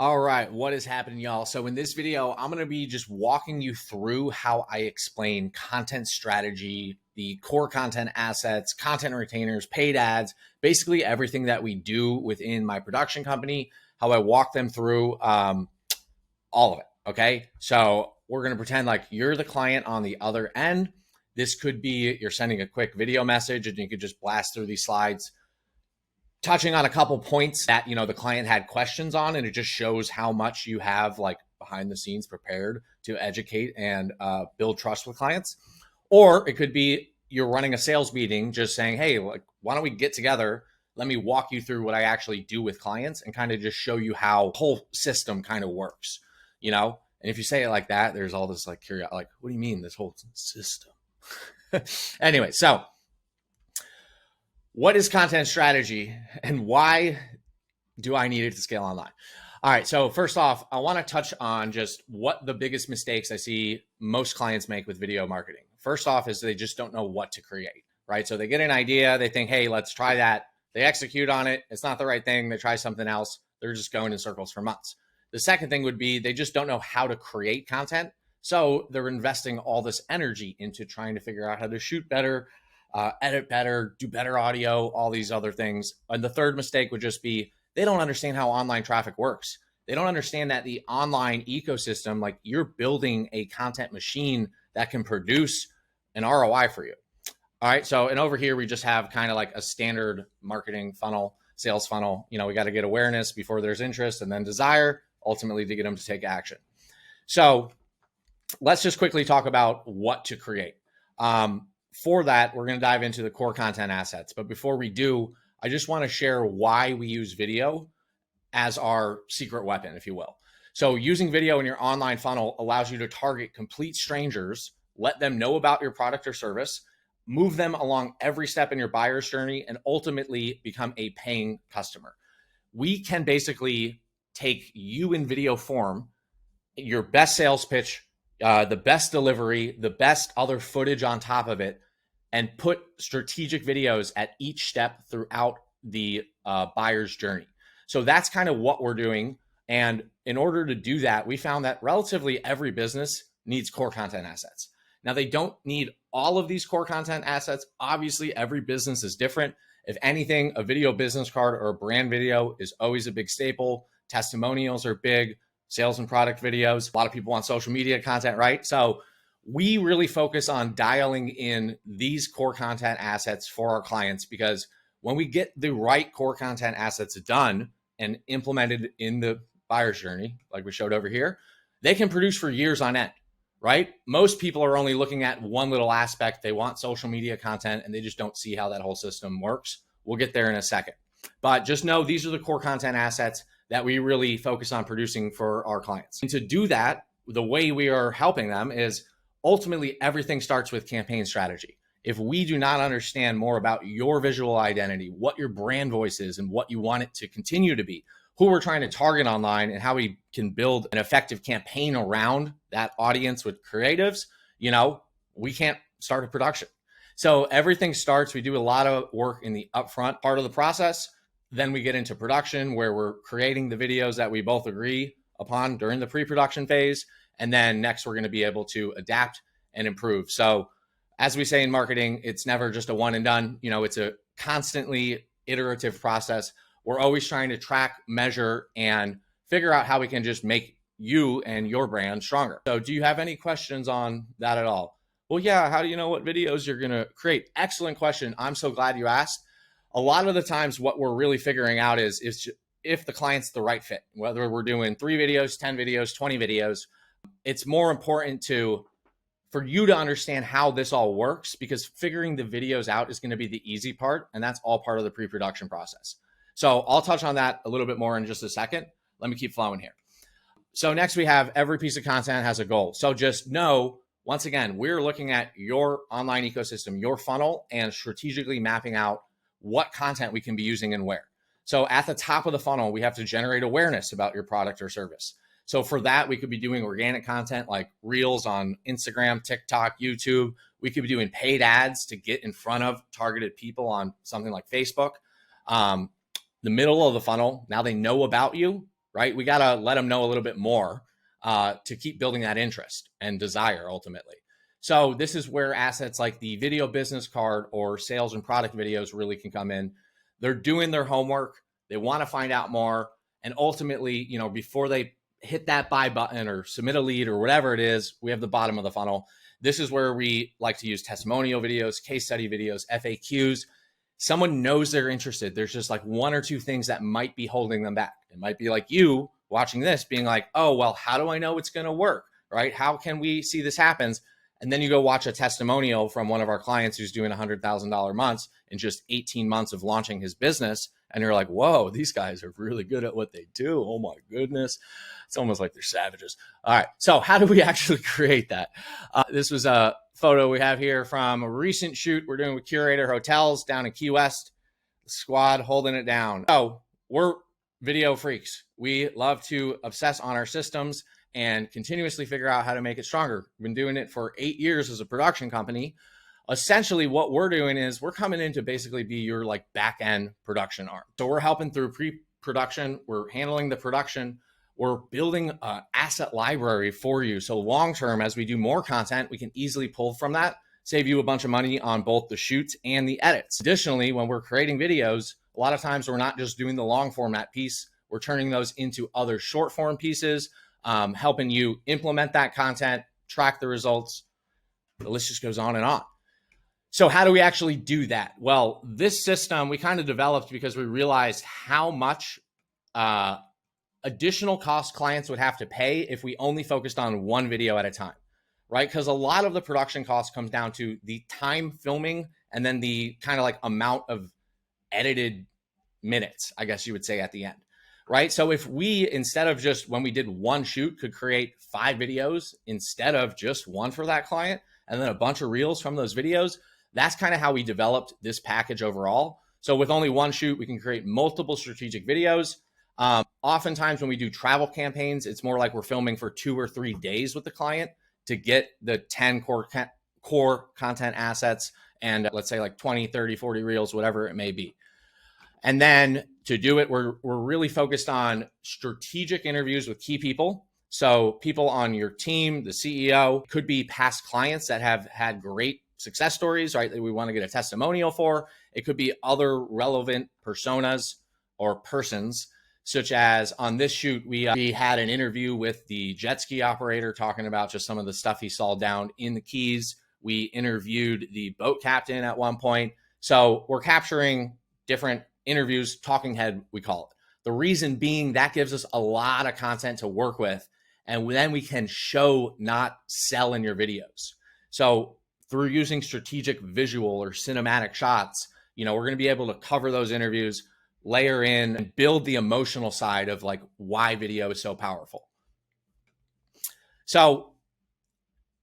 All right, what is happening, y'all? So in this video, I'm going to be just walking you through how I explain content strategy, the core content assets, content retainers, paid ads, basically everything that we do within my production company, how I walk them through all of it, okay? So we're going to pretend like you're the client on the other end. This could be you're sending a quick video message and you could just blast through these slides, touching on a couple points that, the client had questions on, and it just shows how much you have like behind the scenes prepared to educate and build trust with clients. Or it could be you're running a sales meeting, just saying, hey, like, why don't we get together? Let me walk you through what I actually do with clients and kind of just show you how the whole system kind of works, And if you say it like that, there's all this like curiosity, like, what do you mean this whole system? Anyway, so what is content strategy and why do I need it to scale online? All right. So first off, I want to touch on just what the biggest mistakes I see most clients make with video marketing. First off is they just don't know what to create, right? So they get an idea. They think, hey, let's try that. They execute on it. It's not the right thing. They try something else. They're just going in circles for months. The second thing would be they just don't know how to create content. So they're investing all this energy into trying to figure out how to shoot better, edit better, do better audio, all these other things. And the third mistake would just be they don't understand how online traffic works. They don't understand that the online ecosystem, like you're building a content machine that can produce an ROI for you. All right. So, and over here, we just have kind of like a standard marketing funnel, sales funnel. We got to get awareness before there's interest and then desire, ultimately to get them to take action. So let's just quickly talk about what to create. For that, we're going to dive into the core content assets. But before we do, I just want to share why we use video as our secret weapon, if you will. So using video in your online funnel allows you to target complete strangers, let them know about your product or service, move them along every step in your buyer's journey, and ultimately become a paying customer. We can basically take you in video form, your best sales pitch, the best delivery, the best other footage on top of it, and put strategic videos at each step throughout the buyer's journey. So that's kind of what we're doing. And in order to do that, we found that relatively every business needs core content assets. Now, they don't need all of these core content assets. Obviously, every business is different. If anything, a video business card or a brand video is always a big staple. Testimonials are big. Sales and product videos. A lot of people want social media content, right? So we really focus on dialing in these core content assets for our clients, because when we get the right core content assets done and implemented in the buyer's journey, like we showed over here, they can produce for years on end, right? Most people are only looking at one little aspect. They want social media content and they just don't see how that whole system works. We'll get there in a second. But just know these are the core content assets that we really focus on producing for our clients. And to do that, the way we are helping them is ultimately everything starts with campaign strategy. If we do not understand more about your visual identity, what your brand voice is and what you want it to continue to be, who we're trying to target online and how we can build an effective campaign around that audience with creatives, we can't start a production. So everything starts, we do a lot of work in the upfront part of the process. Then we get into production where we're creating the videos that we both agree upon during the pre-production phase. And then next, we're going to be able to adapt and improve. So as we say in marketing, it's never just a one and done. It's a constantly iterative process. We're always trying to track, measure, and figure out how we can just make you and your brand stronger. So do you have any questions on that at all? Well, yeah. How do you know what videos you're going to create? Excellent question. I'm so glad you asked. A lot of the times what we're really figuring out is if the client's the right fit, whether we're doing 3 videos, 10 videos, 20 videos, it's more important for you to understand how this all works, because figuring the videos out is going to be the easy part. And that's all part of the pre-production process. So I'll touch on that a little bit more in just a second. Let me keep flowing here. So next we have every piece of content has a goal. So just know, once again, we're looking at your online ecosystem, your funnel, and strategically mapping out what content we can be using and where. So at the top of the funnel, we have to generate awareness about your product or service. So for that, we could be doing organic content like reels on Instagram, TikTok, YouTube. We could be doing paid ads to get in front of targeted people on something like Facebook. The middle of the funnel, now they know about you. right? We got to let them know a little bit more to keep building that interest and desire ultimately. So this is where assets like the video business card or sales and product videos really can come in. They're doing their homework. They want to find out more. And ultimately, before they hit that buy button or submit a lead or whatever it is, we have the bottom of the funnel. This is where we like to use testimonial videos, case study videos, FAQs. Someone knows they're interested. There's just like one or two things that might be holding them back. It might be like you watching this being like, oh, well, how do I know it's going to work, right? How can we see this happens? And then you go watch a testimonial from one of our clients who's doing $100,000 months in just 18 months of launching his business. And you're like, whoa, these guys are really good at what they do. Oh my goodness. It's almost like they're savages. All right. So how do we actually create that? This was a photo we have here from a recent shoot we're doing with Curator Hotels down in Key West. The squad holding it down. So we're video freaks. We love to obsess on our systems and continuously figure out how to make it stronger. We've been doing it for 8 years as a production company. Essentially, what we're doing is we're coming in to basically be your like back-end production arm. So we're helping through pre-production. We're handling the production. We're building an asset library for you. So long-term, as we do more content, we can easily pull from that, save you a bunch of money on both the shoots and the edits. Additionally, when we're creating videos, a lot of times we're not just doing the long format piece. We're turning those into other short form pieces, helping you implement that content, track the results. The list just goes on and on. So how do we actually do that? Well, this system we kind of developed because we realized how much additional cost clients would have to pay if we only focused on one video at a time, right? Because a lot of the production cost comes down to the time filming and then the kind of like amount of edited minutes, I guess you would say at the end, right? So if we, instead of just when we did one shoot, could create 5 videos instead of just one for that client, and then a bunch of reels from those videos, that's kind of how we developed this package overall. So with only one shoot, we can create multiple strategic videos. Oftentimes when we do travel campaigns, it's more like we're filming for 2 or 3 days with the client to get the 10 core content assets and let's say like 20, 30, 40 reels, whatever it may be. And then to do it, we're really focused on strategic interviews with key people. So people on your team, the CEO, could be past clients that have had great success stories, right? That we want to get a testimonial for. It could be other relevant personas or persons, such as on this shoot, we had an interview with the jet ski operator talking about just some of the stuff he saw down in the Keys. We interviewed the boat captain at one point. So we're capturing different interviews, talking head, we call it. The reason being that gives us a lot of content to work with. And then we can show, not sell in your videos. So through using strategic visual or cinematic shots, we're going to be able to cover those interviews, layer in and build the emotional side of like why video is so powerful. So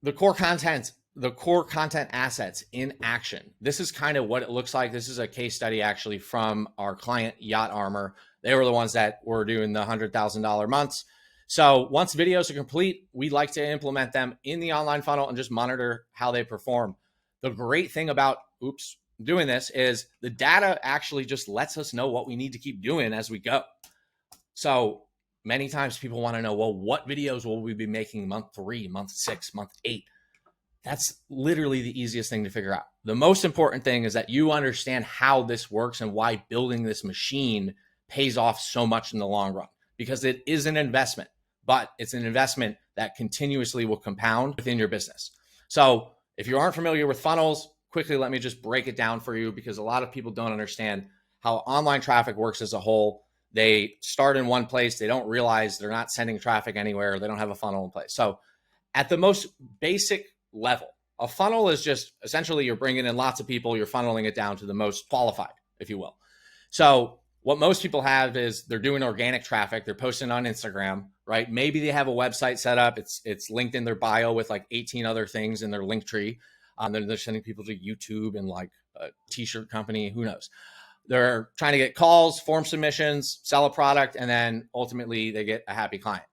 the core content assets in action. This is kind of what it looks like. This is a case study actually from our client Yacht Armor. They were the ones that were doing the $100,000 months. So once videos are complete, we like to implement them in the online funnel and just monitor how they perform. The great thing about doing this is the data actually just lets us know what we need to keep doing as we go. So many times people want to know, well, what videos will we be making month 3, month 6, month 8? That's literally the easiest thing to figure out. The most important thing is that you understand how this works and why building this machine pays off so much in the long run, because it is an investment, but it's an investment that continuously will compound within your business. So if you aren't familiar with funnels, quickly, let me just break it down for you, because a lot of people don't understand how online traffic works as a whole. They start in one place. They don't realize they're not sending traffic anywhere. They don't have a funnel in place. So at the most basic level, a funnel is just essentially you're bringing in lots of people. You're funneling it down to the most qualified, if you will. So what most people have is they're doing organic traffic. They're posting on Instagram, right? Maybe they have a website set up. It's linked in their bio with like 18 other things in their link tree. Then they're sending people to YouTube and like a t-shirt company, who knows? They're trying to get calls, form submissions, sell a product, and then ultimately they get a happy client.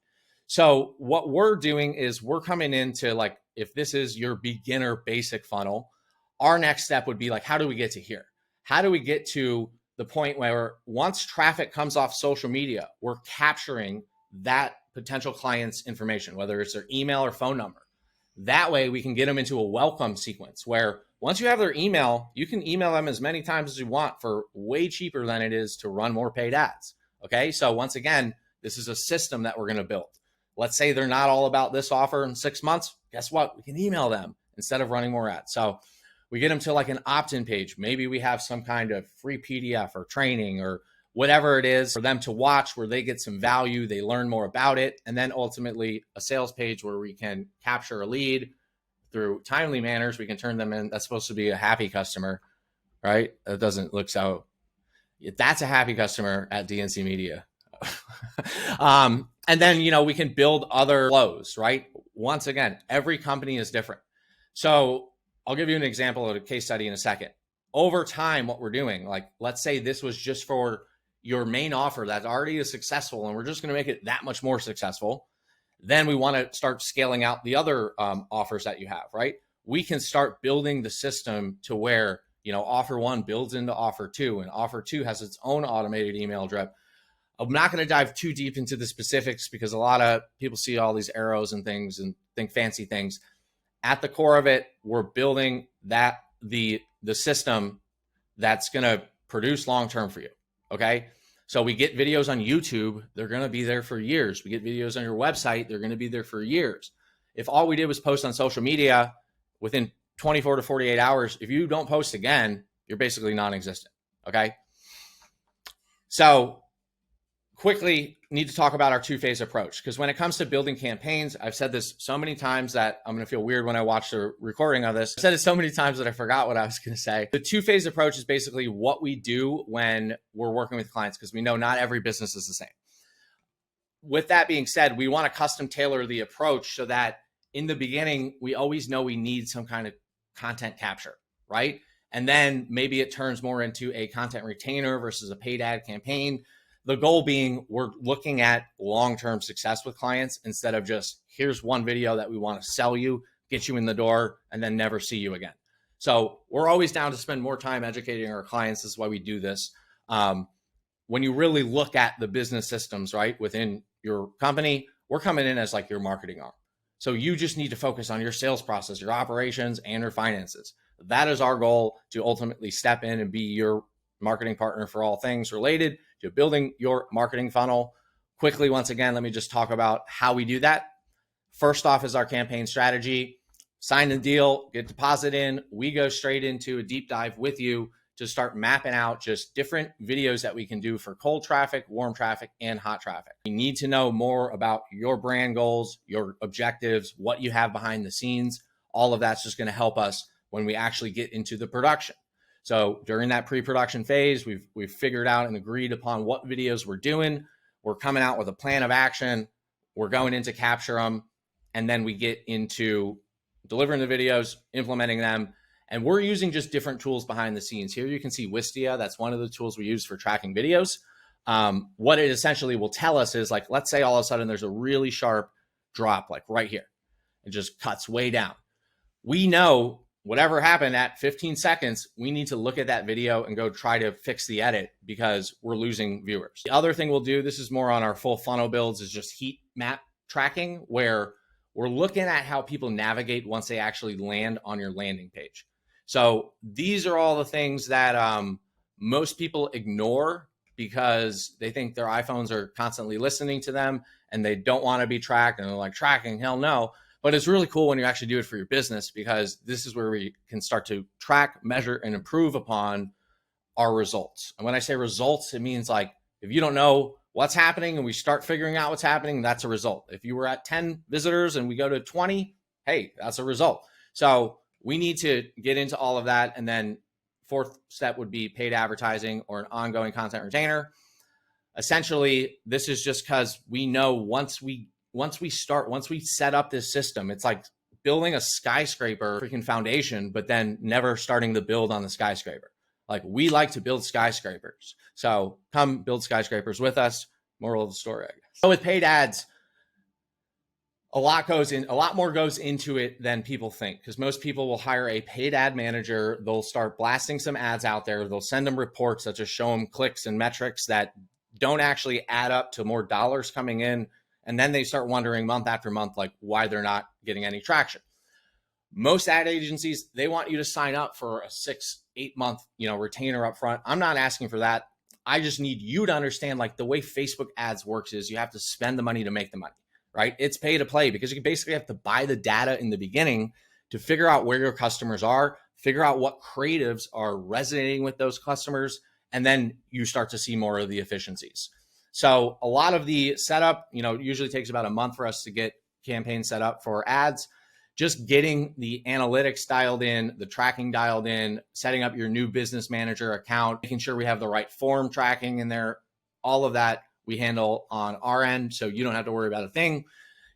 So what we're doing is we're coming into like, if this is your beginner basic funnel, our next step would be like, how do we get to here? How do we get to the point where once traffic comes off social media, we're capturing that potential client's information, whether it's their email or phone number. That way we can get them into a welcome sequence where once you have their email, you can email them as many times as you want for way cheaper than it is to run more paid ads. Okay. So once again, this is a system that we're going to build. Let's say they're not all about this offer in 6 months. Guess what? We can email them instead of running more ads. So we get them to like an opt-in page. Maybe we have some kind of free PDF or training or whatever it is for them to watch where they get some value, they learn more about it. And then ultimately a sales page where we can capture a lead through timely manners. We can turn them in. That's supposed to be a happy customer, right? That doesn't look so. That's a happy customer at DNC Media. And then, we can build other flows, right? Once again, every company is different. So I'll give you an example of a case study in a second. Over time, what we're doing, like, let's say this was just for your main offer that already is successful, and we're just going to make it that much more successful. Then we want to start scaling out the other offers that you have, right? We can start building the system to where, offer one builds into offer two, and offer two has its own automated email drip. I'm not going to dive too deep into the specifics because a lot of people see all these arrows and things and think fancy things. At the core of it, we're building that the system that's going to produce long-term for you. Okay. So we get videos on YouTube. They're going to be there for years. We get videos on your website. They're going to be there for years. If all we did was post on social media within 24 to 48 hours, if you don't post again, you're basically non-existent. Okay. So quickly need to talk about our two-phase approach, because when it comes to building campaigns, I've said this so many times that I'm going to feel weird when I watch the recording of this. I said it so many times that I forgot what I was going to say. The two-phase approach is basically what we do when we're working with clients, because we know not every business is the same. With that being said, we want to custom tailor the approach so that in the beginning, we always know we need some kind of content capture, right? And then maybe it turns more into a content retainer versus a paid ad campaign. The goal being we're looking at long-term success with clients instead of just here's one video that we want to sell you, get you in the door, and then never see you again. So we're always down to spend more time educating our clients. This is why we do this. When you really look at the business systems, right, within your company, we're coming in as like your marketing arm. So you just need to focus on your sales process, your operations, and your finances. That is our goal, to ultimately step in and be your marketing partner for all things related to building your marketing funnel. Quickly, once again, let me just talk about how we do that. First off is our campaign strategy. Sign the deal, get deposit in. We go straight into a deep dive with you to start mapping out just different videos that we can do for cold traffic, warm traffic, and hot traffic. We need to know more about your brand goals, your objectives, what you have behind the scenes. All of that's just going to help us when we actually get into the production. So during that pre-production phase, we've figured out and agreed upon what videos we're doing. We're coming out with a plan of action. We're going in to capture them. And then we get into delivering the videos, implementing them. And we're using just different tools behind the scenes. Here you can see Wistia. That's one of the tools we use for tracking videos. What it essentially will tell us is, like, let's say all of a sudden there's a really sharp drop, like right here. It just cuts way down. We know whatever happened at 15 seconds, we need to look at that video and go try to fix the edit because we're losing viewers. The other thing we'll do, this is more on our full funnel builds, is just heat map tracking, where we're looking at how people navigate once they actually land on your landing page. So these are all the things that most people ignore because they think their iPhones are constantly listening to them and they don't want to be tracked, and they're like, tracking, hell no. But it's really cool when you actually do it for your business, because this is where we can start to track, measure, and improve upon our results. And when I say results, it means, like, if you don't know what's happening and we start figuring out what's happening, that's a result. If you were at 10 visitors and we go to 20, hey, that's a result. So we need to get into all of that. And then fourth step would be paid advertising or an ongoing content retainer. Essentially, this is just because we know once we set up this system, it's like building a skyscraper freaking foundation, but then never starting the build on the skyscraper. Like, we like to build skyscrapers. So come build skyscrapers with us. Moral of the story, I guess. So with paid ads, A lot more goes into it than people think, because most people will hire a paid ad manager. They'll start blasting some ads out there. They'll send them reports that just show them clicks and metrics that don't actually add up to more dollars coming in. And then they start wondering month after month, like why they're not getting any traction. Most ad agencies, they want you to sign up for a 6-8 month, retainer up front. I'm not asking for that. I just need you to understand, like, the way Facebook ads works is you have to spend the money to make the money. Right? It's pay to play, because you basically have to buy the data in the beginning to figure out where your customers are, figure out what creatives are resonating with those customers, and then you start to see more of the efficiencies. So a lot of the setup, usually takes about a month for us to get campaigns set up for ads. Just getting the analytics dialed in, the tracking dialed in, setting up your new business manager account, making sure we have the right form tracking in there, all of that we handle on our end, so you don't have to worry about a thing.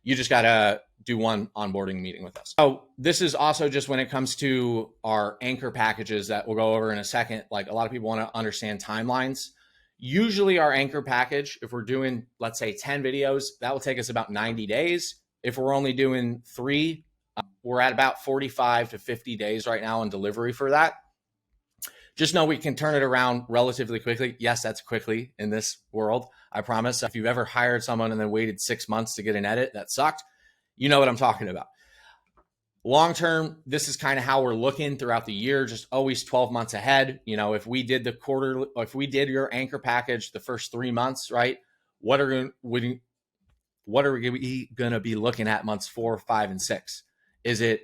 You just got to do one onboarding meeting with us. So this is also just when it comes to our anchor packages that we'll go over in a second. Like, a lot of people want to understand timelines. Usually our anchor package, if we're doing, let's say 10 videos, that will take us about 90 days. If we're only doing 3, we're at about 45 to 50 days right now in delivery for that. Just know we can turn it around relatively quickly. Yes, that's quickly in this world, I promise. If you've ever hired someone and then waited 6 months to get an edit, that sucked. You know what I'm talking about. Long term, this is kind of how we're looking throughout the year, just always 12 months ahead. If we did your anchor package the first 3 months, right? What are we going to be looking at months 4, 5, and 6? Is it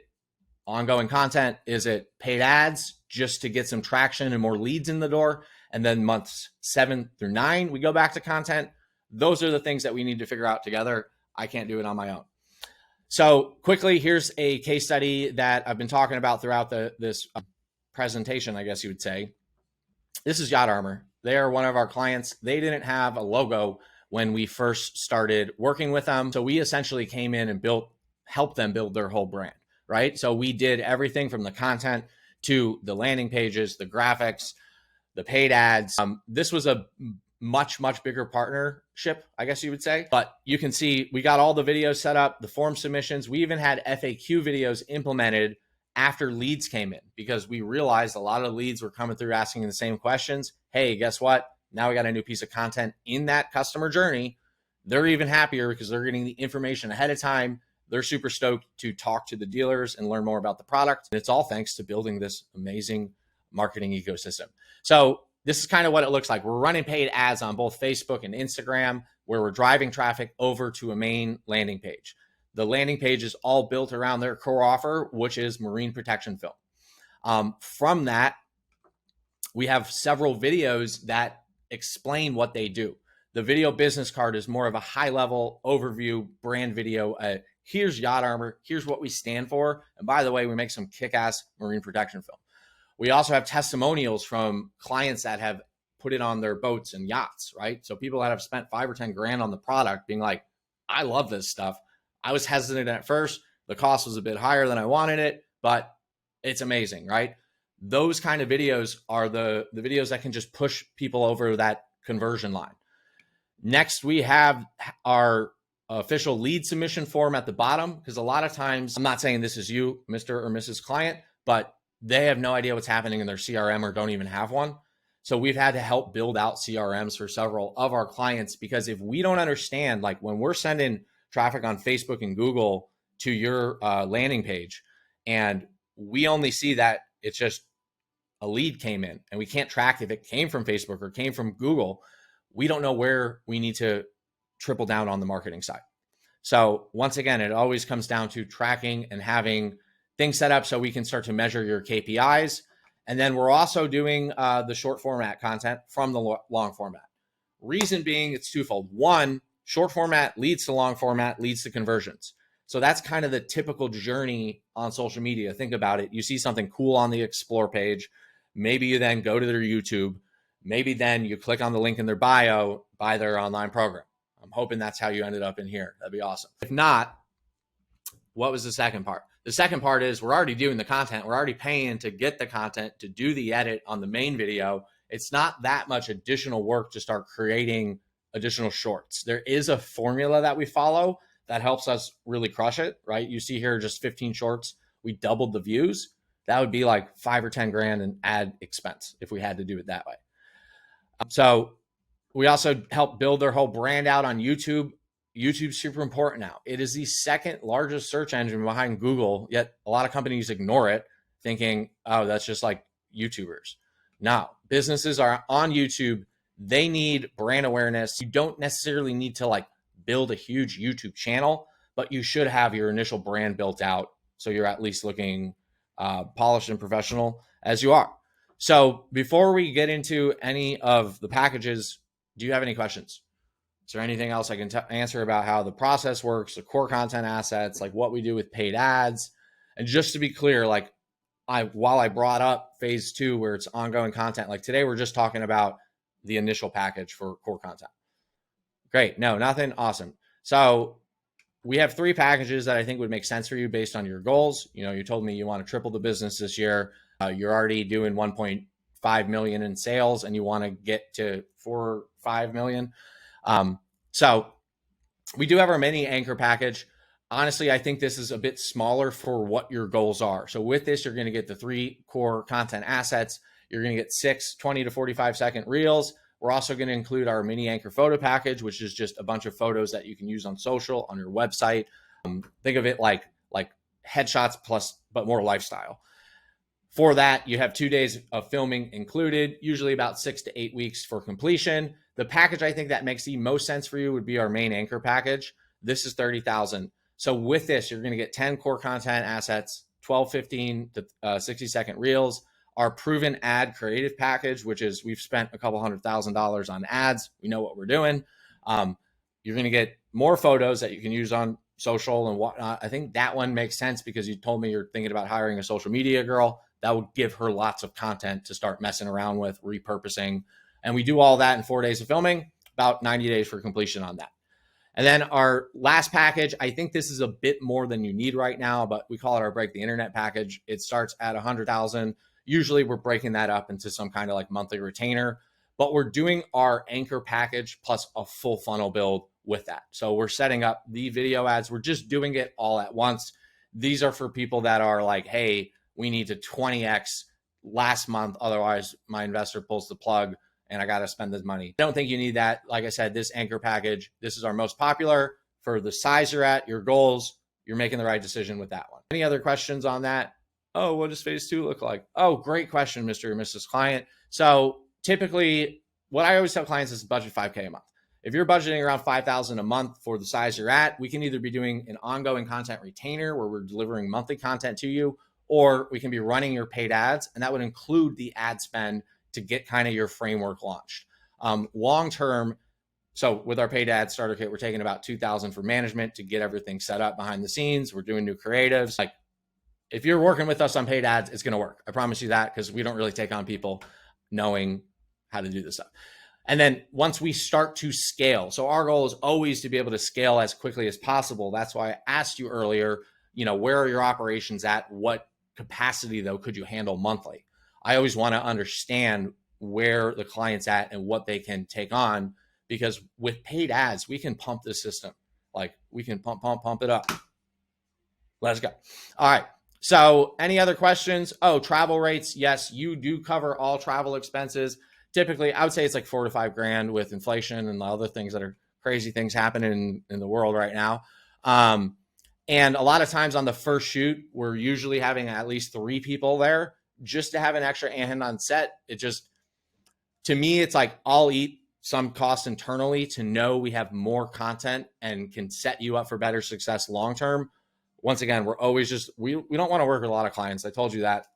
ongoing content? Is it paid ads just to get some traction and more leads in the door? And then months 7 through 9, we go back to content. Those are the things that we need to figure out together. I can't do it on my own. So quickly, here's a case study that I've been talking about throughout this presentation, I guess you would say. This is Yacht Armor. They are one of our clients. They didn't have a logo when we first started working with them. So we essentially came in and helped them build their whole brand, right? So we did everything from the content to the landing pages, the graphics, the paid ads. This was a much, much bigger partnership, I guess you would say. But you can see we got all the videos set up, the form submissions. We even had FAQ videos implemented after leads came in, because we realized a lot of leads were coming through asking the same questions. Hey, guess what? Now we got a new piece of content in that customer journey. They're even happier because they're getting the information ahead of time. They're super stoked to talk to the dealers and learn more about the product. And it's all thanks to building this amazing marketing ecosystem. So this is kind of what it looks like. We're running paid ads on both Facebook and Instagram, where we're driving traffic over to a main landing page. The landing page is all built around their core offer, which is marine protection film. From that, we have several videos that explain what they do. The video business card is more of a high-level overview brand video. Here's Yacht Armor. Here's what we stand for. And by the way, we make some kick-ass marine protection film. We also have testimonials from clients that have put it on their boats and yachts, right? So people that have spent 5 or 10 grand on the product being like, I love this stuff. I was hesitant at first. The cost was a bit higher than I wanted it, but it's amazing, right? Those kind of videos are the videos that can just push people over that conversion line. Next, we have our official lead submission form at the bottom, because a lot of times, I'm not saying this is you, Mr. or Mrs. Client, but they have no idea what's happening in their CRM or don't even have one. So we've had to help build out CRMs for several of our clients, because if we don't understand, like when we're sending traffic on Facebook and Google to your landing page, and we only see that it's just a lead came in, and we can't track if it came from Facebook or came from Google, we don't know where we need to triple down on the marketing side. So once again, it always comes down to tracking and having things set up so we can start to measure your KPIs. And then we're also doing the short format content from the long format. Reason being, it's twofold. One, short format leads to long format, leads to conversions. So that's kind of the typical journey on social media. Think about it. You see something cool on the explore page. Maybe you then go to their YouTube. Maybe then you click on the link in their bio, buy their online program. I'm hoping that's how you ended up in here. That'd be awesome. If not, what was the second part? The second part is we're already doing the content. We're already paying to get the content, to do the edit on the main video. It's not that much additional work to start creating additional shorts. There is a formula that we follow that helps us really crush it, right? You see here just 15 shorts, we doubled the views. That would be like 5 or 10 grand in ad expense if we had to do it that way. So we also help build their whole brand out on YouTube. YouTube's super important now. It is the second largest search engine behind Google, yet a lot of companies ignore it, thinking, oh, that's just like YouTubers. No, businesses are on YouTube. They need brand awareness. You don't necessarily need to like build a huge YouTube channel, but you should have your initial brand built out so you're at least looking polished and professional as you are. So before we get into any of the packages, do you have any questions? Is there anything else I can answer about how the process works, the core content assets, like what we do with paid ads? And just to be clear, like while I brought up phase 2 where it's ongoing content, like today we're just talking about the initial package for core content. Great. No, nothing. Awesome. So we have 3 packages that I think would make sense for you based on your goals. You know, you told me you want to triple the business this year. You're already doing 1.5 million in sales and you want to get to 4 or 5 million. So we do have our mini anchor package. Honestly, I think this is a bit smaller for what your goals are. So with this, you're going to get the 3 core content assets. You're going to get 6 20 to 45 second reels. We're also going to include our mini anchor photo package, which is just a bunch of photos that you can use on social, on your website. Think of it like headshots plus, but more lifestyle. For that, you have 2 days of filming included, usually about 6 to 8 weeks for completion. The package I think that makes the most sense for you would be our main anchor package. This is $30,000. So with this, you're going to get 10 core content assets, 12, 15 to 60 second reels, our proven ad creative package, which is we've spent a couple $100,000 on ads. We know what we're doing. You're going to get more photos that you can use on social and whatnot. I think that one makes sense because you told me you're thinking about hiring a social media girl. That would give her lots of content to start messing around with, repurposing. And we do all that in 4 days of filming, about 90 days for completion on that. And then our last package, I think this is a bit more than you need right now, but we call it our Break the Internet package. It starts at 100,000. Usually we're breaking that up into some kind of like monthly retainer, but we're doing our anchor package plus a full funnel build with that. So we're setting up the video ads. We're just doing it all at once. These are for people that are like, hey, we need to 20x last month. Otherwise my investor pulls the plug and I got to spend this money. I don't think you need that. Like I said, this anchor package, this is our most popular for the size you're at, your goals, you're making the right decision with that one. Any other questions on that? Oh, what does phase 2 look like? Oh, great question, Mr. or Mrs. Client. So typically what I always tell clients is budget $5K a month. If you're budgeting around $5,000 a month for the size you're at, we can either be doing an ongoing content retainer where we're delivering monthly content to you, or we can be running your paid ads. And that would include the ad spend to get kind of your framework launched. Long-term, so with our paid ad starter kit, we're taking about $2,000 for management to get everything set up behind the scenes. We're doing new creatives. Like if you're working with us on paid ads, it's going to work. I promise you that, because we don't really take on people knowing how to do this stuff. And then once we start to scale, so our goal is always to be able to scale as quickly as possible. That's why I asked you earlier, where are your operations at? What capacity though could you handle monthly? I always want to understand where the client's at and what they can take on, because with paid ads, we can pump the system. Like we can pump it up. Let's go. All right. So any other questions? Oh, travel rates. Yes, you do cover all travel expenses. Typically, I would say it's like 4 to 5 grand with inflation and the other things that are crazy things happening in the world right now. And a lot of times on the first shoot, we're usually having at least 3 people there just to have an extra hand on set. It just, to me, it's like I'll eat some cost internally to know we have more content and can set you up for better success long-term. Once again, we're always just, we don't want to work with a lot of clients. I told you that,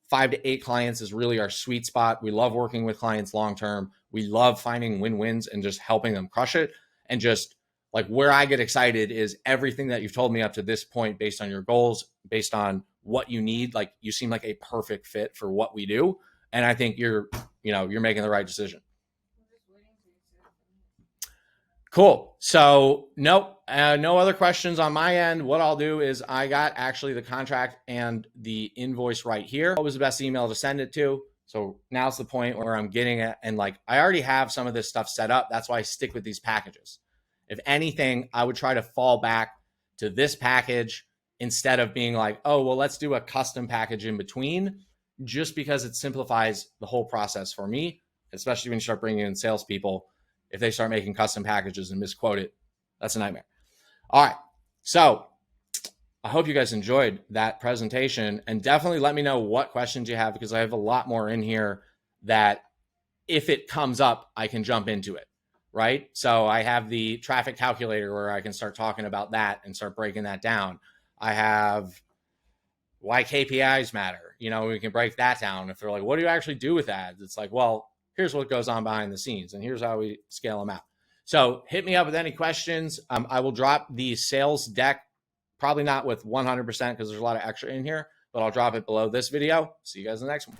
5 to 8 clients is really our sweet spot. We love working with clients long-term. We love finding win-wins and just helping them crush it. And just like where I get excited is everything that you've told me up to this point, based on your goals, based on what you need. Like you seem like a perfect fit for what we do. And I think you're making the right decision. Cool. So nope, no other questions on my end. What I'll do is I got actually the contract and the invoice right here. What was the best email to send it to? So now's the point where I'm getting it. And like, I already have some of this stuff set up. That's why I stick with these packages. If anything, I would try to fall back to this package instead of being like, oh, well, let's do a custom package in between, just because it simplifies the whole process for me, especially when you start bringing in salespeople. If they start making custom packages and misquote it, that's a nightmare. All right. So I hope you guys enjoyed that presentation, and definitely let me know what questions you have, because I have a lot more in here that if it comes up, I can jump into it, right? So I have the traffic calculator where I can start talking about that and start breaking that down. I have why KPIs matter. You know, we can break that down. If they're like, what do you actually do with ads? It's like, well, here's what goes on behind the scenes, and here's how we scale them out. So hit me up with any questions. I will drop the sales deck, probably not with 100% because there's a lot of extra in here, but I'll drop it below this video. See you guys in the next one.